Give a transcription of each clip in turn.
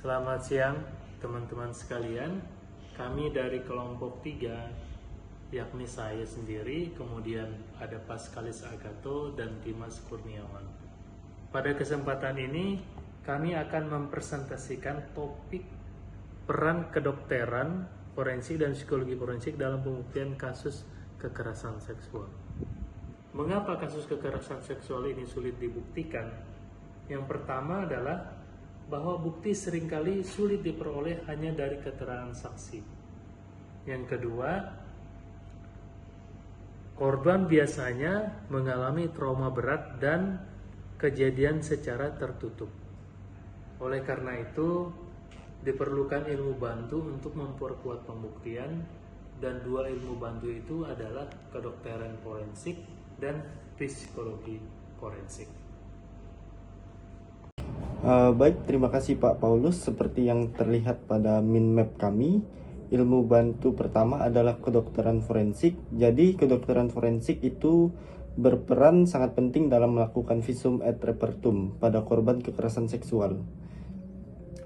Selamat siang teman-teman sekalian. Kami dari kelompok 3, yakni saya sendiri, kemudian ada Paskalis Agato dan Dimas Kurniawan. Pada kesempatan ini kami akan mempresentasikan topik peran kedokteran forensik dan psikologi forensik dalam pembuktian kasus kekerasan seksual. Mengapa kasus kekerasan seksual ini sulit dibuktikan? Yang pertama adalah bahwa bukti seringkali sulit diperoleh hanya dari keterangan saksi. Yang kedua, korban biasanya mengalami trauma berat dan kejadian secara tertutup. Oleh karena itu, diperlukan ilmu bantu untuk memperkuat pembuktian, dan dua ilmu bantu itu adalah kedokteran forensik dan psikologi forensik. Baik, terima kasih Pak Paulus. Seperti yang terlihat pada min map kami, ilmu bantu pertama adalah kedokteran forensik. Jadi kedokteran forensik itu berperan sangat penting dalam melakukan visum et repertum pada korban kekerasan seksual.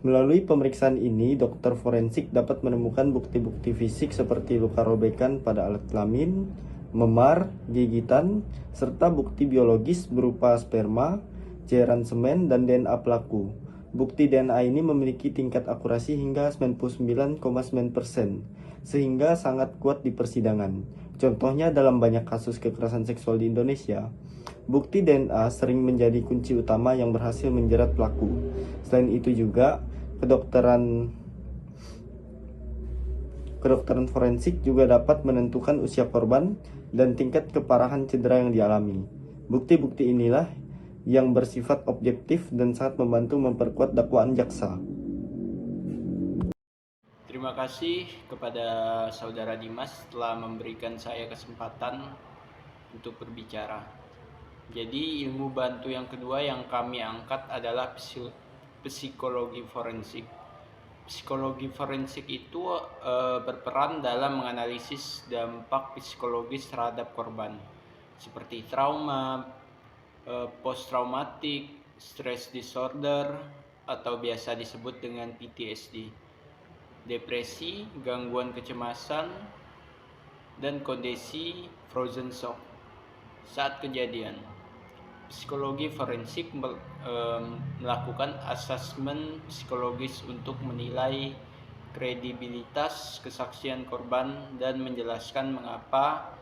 Melalui pemeriksaan ini, dokter forensik dapat menemukan bukti-bukti fisik seperti luka robekan pada alat kelamin, memar, gigitan, serta bukti biologis berupa sperma, cairan semen, dan DNA pelaku. Bukti DNA ini memiliki tingkat akurasi hingga 99,9%, sehingga sangat kuat di persidangan. Contohnya dalam banyak kasus kekerasan seksual di Indonesia, bukti DNA sering menjadi kunci utama yang berhasil menjerat pelaku. Selain itu juga, kedokteran forensik juga dapat menentukan usia korban dan tingkat keparahan cedera yang dialami. Bukti-bukti inilah yang bersifat objektif dan sangat membantu memperkuat dakwaan jaksa. Terima kasih kepada Saudara Dimas telah memberikan saya kesempatan untuk berbicara. Jadi ilmu bantu yang kedua yang kami angkat adalah psikologi forensik. Psikologi forensik itu berperan dalam menganalisis dampak psikologis terhadap korban, seperti trauma, post-traumatic stress disorder atau biasa disebut dengan PTSD, depresi, gangguan kecemasan, dan kondisi frozen shock saat kejadian. Psikologi forensik melakukan asesmen psikologis untuk menilai kredibilitas kesaksian korban dan menjelaskan mengapa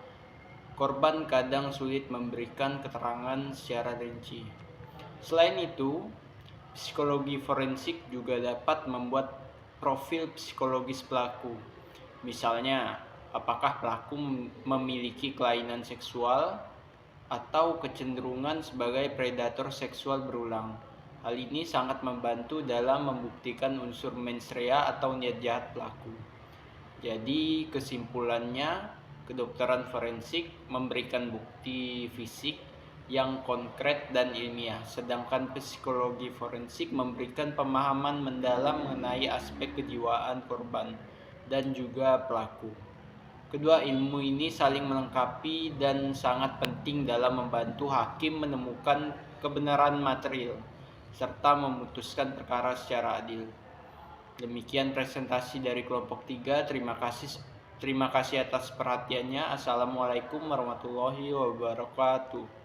korban kadang sulit memberikan keterangan secara rinci. Selain itu, psikologi forensik juga dapat membuat profil psikologis pelaku. Misalnya, apakah pelaku memiliki kelainan seksual atau kecenderungan sebagai predator seksual berulang. Hal ini sangat membantu dalam membuktikan unsur mens rea atau niat jahat pelaku. Jadi, kesimpulannya, kedokteran forensik memberikan bukti fisik yang konkret dan ilmiah, sedangkan psikologi forensik memberikan pemahaman mendalam mengenai aspek kejiwaan korban dan juga pelaku. Kedua ilmu ini saling melengkapi dan sangat penting dalam membantu hakim menemukan kebenaran material serta memutuskan perkara secara adil. Demikian presentasi dari kelompok 3. Terima kasih atas perhatiannya. Assalamualaikum warahmatullahi wabarakatuh.